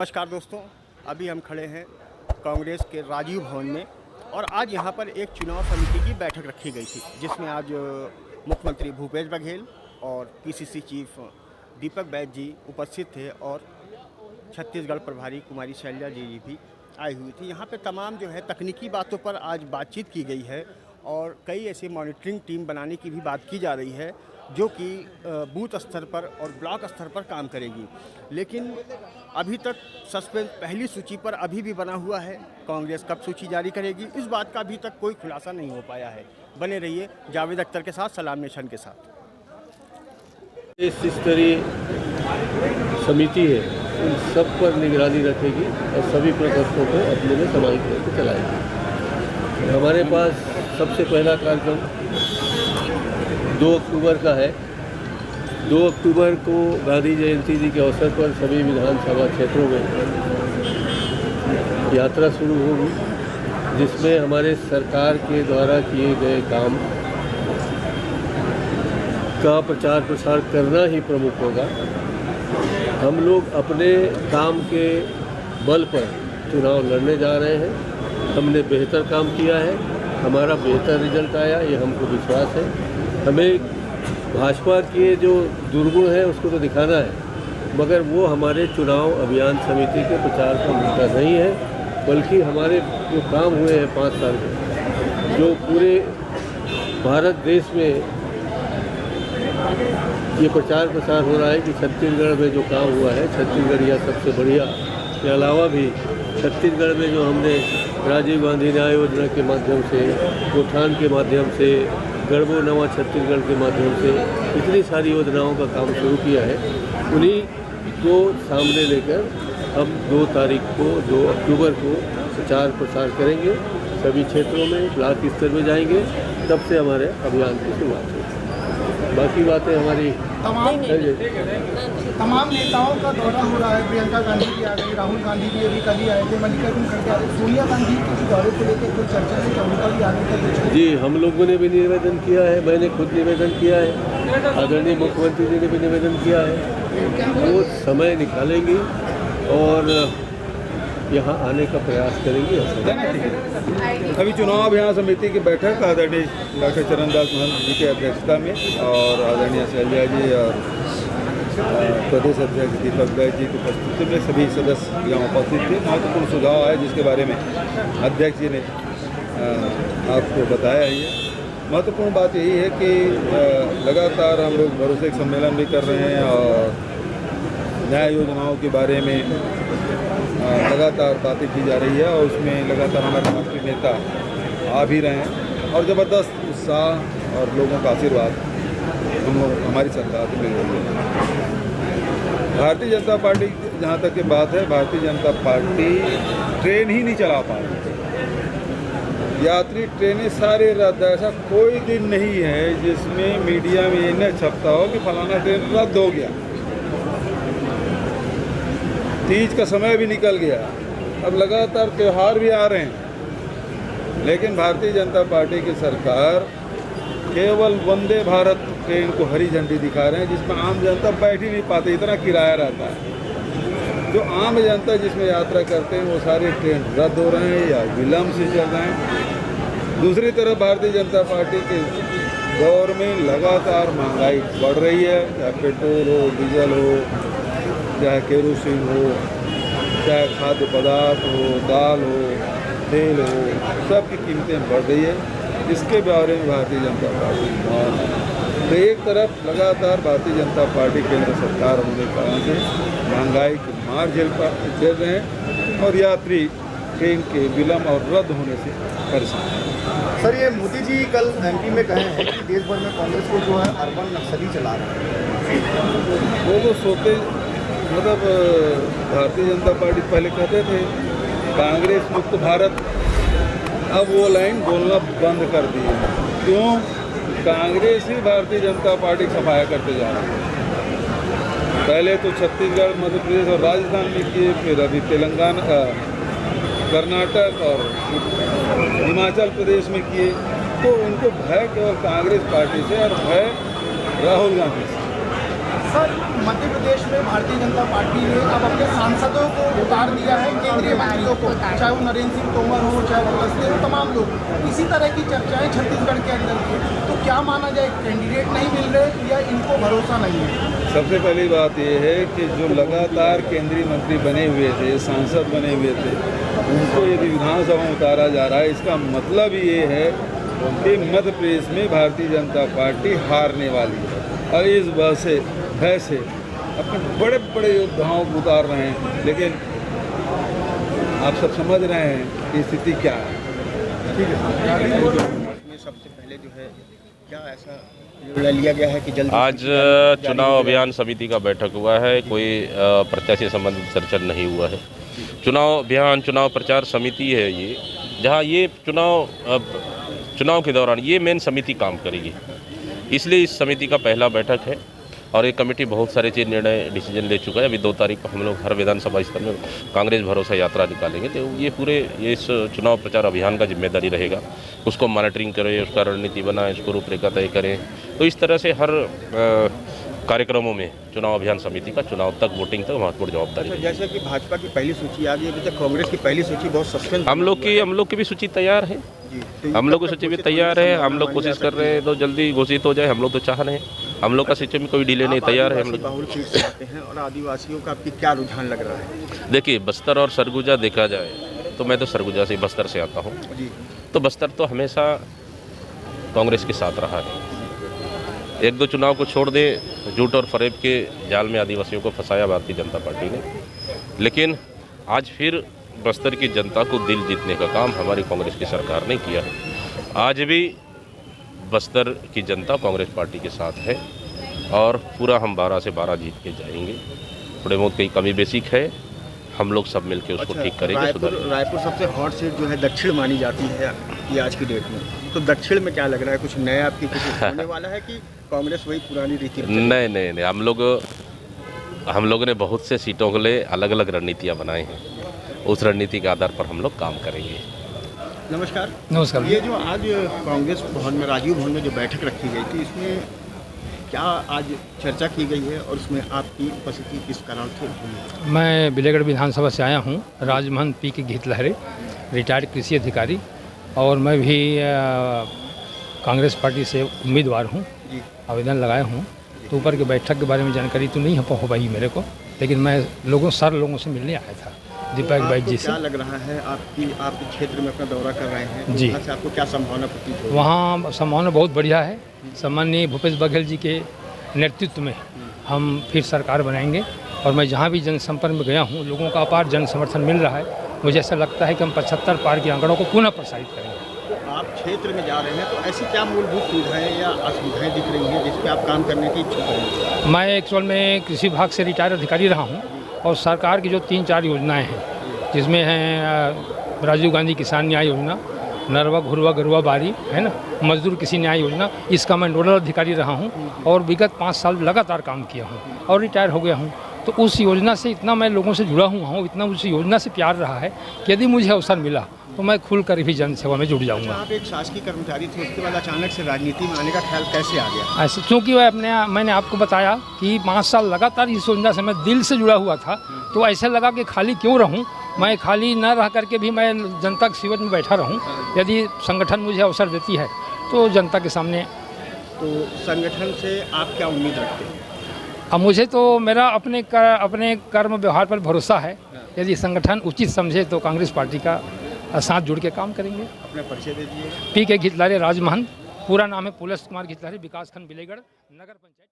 नमस्कार दोस्तों, अभी हम खड़े हैं कांग्रेस के राजीव भवन में और आज यहाँ पर एक चुनाव समिति की बैठक रखी गई थी जिसमें आज मुख्यमंत्री भूपेश बघेल और पीसीसी चीफ दीपक बैज जी उपस्थित थे और छत्तीसगढ़ प्रभारी कुमारी शैलजा जी भी आई हुई थी। यहाँ पे तमाम जो है तकनीकी बातों पर आज बातचीत की गई है और कई ऐसी मॉनिटरिंग टीम बनाने की भी बात की जा रही है जो कि बूथ स्तर पर और ब्लॉक स्तर पर काम करेगी। लेकिन अभी तक सस्पेंस पहली सूची पर अभी भी बना हुआ है। कांग्रेस कब सूची जारी करेगी इस बात का अभी तक कोई खुलासा नहीं हो पाया है। बने रहिए जावेद अख्तर के साथ, सलाम नेशन के साथ। इस स्तरीय समिति है, उन सब पर निगरानी रखेगी और सभी प्रकोष्ठों को अपने में समाहित करके चलाएगी। हमारे पास सबसे पहला कार्यक्रम 2 अक्टूबर का है। 2 अक्टूबर को गांधी जयंती जी के अवसर पर सभी विधानसभा क्षेत्रों में यात्रा शुरू होगी, जिसमें हमारे सरकार के द्वारा किए गए काम का प्रचार प्रसार करना ही प्रमुख होगा। हम लोग अपने काम के बल पर चुनाव लड़ने जा रहे हैं। हमने बेहतर काम किया है, हमारा बेहतर रिजल्ट आया, ये हमको विश्वास है। हमें भाजपा के जो दुर्गुण है उसको तो दिखाना है, मगर वो हमारे चुनाव अभियान समिति के प्रचार का मुद्दा नहीं है, बल्कि हमारे जो काम हुए हैं 5 साल में, जो पूरे भारत देश में ये प्रचार प्रसार हो रहा है कि छत्तीसगढ़ में जो काम हुआ है, छत्तीसगढ़ या सबसे बढ़िया। के अलावा भी छत्तीसगढ़ में जो हमने राजीव गांधी न्याय योजना के माध्यम से, उत्थान के माध्यम से, गढ़बो नवा छत्तीसगढ़ के माध्यम से इतनी सारी योजनाओं का काम शुरू किया है, उन्हीं को सामने लेकर हम 2 तारीख को 2 अक्टूबर को प्रचार प्रसार करेंगे। सभी क्षेत्रों में ब्लॉक स्तर में जाएंगे, तब से हमारे अभियान की शुरुआत होगी। बाकी बातें हमारी तमाम नेताओं का दौरा हो रहा है। प्रियंका गांधी भी आ गई, राहुल गांधी भी अभी कल ही आए थे, मल्लिकार्जुन खड़गे आ गए, सोनिया गांधी के दौरे को लेकर कोई चर्चा है, उनका भी आने का? जी, हम लोगों ने भी निवेदन किया है, मैंने खुद निवेदन किया है, आदरणीय मुख्यमंत्री जी ने भी निवेदन किया है। वो समय निकालेंगे और यहाँ आने का प्रयास करेंगे। अभी चुनाव अभियान समिति की बैठक आदरणीय डॉक्टर चरणदास महंत जी की अध्यक्षता में और आदरणीय शैलजा जी और प्रदेश अध्यक्ष दीपक बैज जी की उपस्थिति में सभी सदस्य यहाँ उपस्थित थे। महत्वपूर्ण सुझाव आए जिसके बारे में अध्यक्ष जी ने आपको बताया ही है। महत्वपूर्ण बात यही है कि लगातार हम लोग भरोसे का सम्मेलन भी कर रहे हैं और न्याय योजनाओं के बारे में लगातार बातें की जा रही है और उसमें लगातार हमारे राष्ट्रीय नेता आ भी रहे हैं और ज़बरदस्त उत्साह और लोगों का आशीर्वाद हमारी सरकार से मिल रही है। भारतीय जनता पार्टी जहाँ तक की बात है, भारतीय जनता पार्टी ट्रेन ही नहीं चला पा रही। यात्री ट्रेनें सारे रद्द है। ऐसा कोई दिन नहीं है जिसमें मीडिया में ये न छपता हो कि फलाना ट्रेन रद्द हो गया। तीज का समय भी निकल गया, अब लगातार त्यौहार भी आ रहे हैं, लेकिन भारतीय जनता पार्टी की सरकार केवल वंदे भारत ट्रेन को हरी झंडी दिखा रहे हैं, जिसमें आम जनता बैठ ही नहीं पाते, इतना किराया रहता है। जो आम जनता जिसमें यात्रा करते हैं वो सारे ट्रेन रद्द हो रहे हैं या विलम्ब से चल रहे हैं। दूसरी तरफ भारतीय जनता पार्टी के दौर में लगातार महंगाई बढ़ रही है, चाहे पेट्रोल हो, डीजल हो, चाहे केरोसिन हो, चाहे खाद्य पदार्थ हो, दाल हो, तेल हो, सब की कीमतें बढ़ रही है। इसके बारे में भारतीय जनता पार्टी मौन है। तो एक तरफ लगातार भारतीय जनता पार्टी केंद्र सरकार होने के कारण से महंगाई की मार झेल रहे हैं और यात्री ट्रेन के विलम्ब और रद्द होने से परेशान हैं। सर, ये मोदी जी कल एमपी में कहे हैं कि देश भर में कांग्रेस को जो है अर्बन नक्सली चला रहे हैं। वो तो सोते मतलब भारतीय जनता पार्टी पहले कहते थे कांग्रेस मुक्त भारत, अब वो लाइन बोलना बंद कर दी है। क्यों? कांग्रेस ही भारतीय जनता पार्टी सफाया करते जा रही है। पहले तो छत्तीसगढ़, मध्य प्रदेश और राजस्थान में किए, फिर अभी तेलंगाना, कर्नाटक और हिमाचल प्रदेश में किए। तो उनको भय केवल कांग्रेस पार्टी से और भय राहुल गांधी से। सर, मध्य प्रदेश में भारतीय जनता पार्टी ने अब अपने सांसदों को उतार दिया है, केंद्रीय मंत्रियों को, चाहे वो नरेंद्र सिंह तोमर हो, चाहे वो लस्ते हो, तमाम लोग। इसी तरह की चर्चाएं छत्तीसगढ़ के अंदर की। तो क्या माना जाए, कैंडिडेट नहीं मिल रहे या इनको भरोसा नहीं है? सबसे पहली बात यह है कि जो लगातार केंद्रीय मंत्री बने हुए थे, सांसद बने हुए थे, उनको यदि विधानसभा में उतारा जा रहा है, इसका मतलब ये है कि मध्य प्रदेश में भारतीय जनता पार्टी हारने वाली है। और इस भय से अपने बड़े बड़े योद्धाओं को उतार रहे हैं, लेकिन आप सब समझ रहे हैं कि स्थिति क्या है। ठीक है, इसमें सबसे पहले जो है क्या ऐसा निर्णय लिया गया है कि जल्द आज चुनाव अभियान समिति का बैठक हुआ है, कोई प्रत्याशी संबंधित चर्चा नहीं हुआ है। चुनाव अभियान चुनाव प्रचार समिति है ये, जहाँ ये चुनाव के दौरान ये मेन समिति काम करेगी, इसलिए इस समिति का पहला बैठक है। और ये कमेटी बहुत सारे चीज़ निर्णय डिसीजन ले चुका है। अभी 2 तारीख को हम लोग हर विधानसभा स्तर में कांग्रेस भरोसा यात्रा निकालेंगे, तो ये इस चुनाव प्रचार अभियान का जिम्मेदारी रहेगा। उसको मॉनिटरिंग करें, उसका रणनीति बनाएं, उसको रूपरेखा तय करें। तो इस तरह से हर कार्यक्रमों में चुनाव अभियान समिति का चुनाव तक, वोटिंग तक महत्वपूर्ण जवाबदारी है। जैसे कि भाजपा की पहली सूची आ गई, अभी तक कांग्रेस की पहली सूची बहुत सस्पेंस। हम लोग की भी सूची तैयार है, हम लोग की सूची भी तैयार है। हम लोग कोशिश कर रहे हैं तो जल्दी घोषित हो जाए, हम लोग तो चाह रहे हैं। हम लोग का सूची में कोई डिले नहीं, तैयार है हम लोग। बाहुल सीट से आते हैं और आदिवासियों का आपकी क्या रुझान लग रहा है? देखिए, बस्तर और सरगुजा देखा जाए तो मैं तो सरगुजा से, बस्तर से आता हूँ, तो बस्तर तो हमेशा कांग्रेस के साथ रहा है। 1-2 चुनाव को छोड़ दे, झूठ और फरेब के जाल में आदिवासियों को फंसाया भारतीय जनता पार्टी ने, लेकिन आज फिर बस्तर की जनता को दिल जीतने का काम हमारी कांग्रेस की सरकार ने किया है। आज भी बस्तर की जनता कांग्रेस पार्टी के साथ है और पूरा हम 12 से 12 जीत के जाएंगे। थोड़े बहुत कई कमी बेसिक है, हम लोग सब मिलकर उसको ठीक करेंगे, सुधारेंगे। रायपुर सबसे हॉट सीट जो है दक्षिण मानी जाती है ये आज की डेट में, तो दक्षिण में क्या लग रहा है, कुछ नया आपकी कुछ होने वाला है कि कांग्रेस वही पुरानी रीति? नहीं, हम लोगों ने बहुत से सीटों के लिए अलग अलग रणनीतियाँ बनाई हैं, उस रणनीति के आधार पर हम लोग काम करेंगे। नमस्कार। नमस्कार। ये जो आज कांग्रेस भवन में, राजीव भवन में जो बैठक रखी गई थी, इसमें क्या आज चर्चा की गई है और उसमें आपकी उपस्थिति किस कारण से हुई है? मैं बिलेगढ़ विधानसभा से आया हूँ, राजमहल पी.के. घितलहरे, रिटायर्ड कृषि अधिकारी, और मैं भी कांग्रेस पार्टी से उम्मीदवार हूँ, आवेदन लगाया हूँ। तो ऊपर की बैठक के बारे में जानकारी तो नहीं हो पाई मेरे को, लेकिन मैं सारे लोगों से मिलने आया था, दीपक भाई जी से। क्या लग रहा है, आपके क्षेत्र में अपना दौरा कर रहे हैं, जी, वहाँ से आपको क्या संभावना प्रतीत हो रही है? वहाँ संभावना बहुत बढ़िया है। सम्माननीय भूपेश बघेल जी के नेतृत्व में हम फिर सरकार बनाएंगे, और मैं जहाँ भी जनसंपर्क में गया हूँ, लोगों का अपार जन समर्थन मिल रहा है। मुझे ऐसा लगता है कि हम 75 पार के आंकड़ों को पुनः प्रसारित करेंगे। आप क्षेत्र में जा रहे हैं, तो ऐसी क्या मूलभूत सुविधाएं या असुविधाएं दिख रही हैं जिस पर आप काम करने की इच्छुक हैं? मैं एक्चुअल में कृषि विभाग से रिटायर्ड अधिकारी रहा हूँ, और सरकार की जो 3-4 योजनाएं हैं, जिसमें हैं राजीव गांधी किसान न्याय योजना, नरवा घुरवा गरुआ बारी है ना, मजदूर कृषि न्याय योजना, इसका मैं नोडल अधिकारी रहा हूँ और विगत 5 साल लगातार काम किया हूँ और रिटायर हो गया हूँ। तो उस योजना से इतना मैं लोगों से जुड़ा हुआ हूँ, इतना उस योजना से प्यार रहा है कि यदि मुझे अवसर मिला तो मैं खुलकर भी जन सेवा में जुड़ जाऊँगा। आप एक शासकीय कर्मचारी थे, उसके बाद अचानक से राजनीति में आने का ख्याल कैसे आ गया? ऐसे क्योंकि मैंने आपको बताया कि 5 साल लगातार इस योजना से मैं दिल से जुड़ा हुआ था, तो ऐसे लगा कि खाली क्यों रहूं, मैं खाली न रह करके भी मैं जनता के शिविर में बैठा रहूं। यदि संगठन मुझे अवसर देती है तो जनता के सामने। तो संगठन से आप क्या उम्मीद रखते हैं? अब मुझे तो मेरा अपने कर्म व्यवहार पर भरोसा है। यदि संगठन उचित समझे तो कांग्रेस पार्टी का साथ जुड़ के काम करेंगे। अपना परिचय दीजिए। पी.के. घितलहरे, राजमहल, पूरा नाम है पुलस कुमार घितलहरे, विकासखंड बिलेगढ़, नगर पंचायत।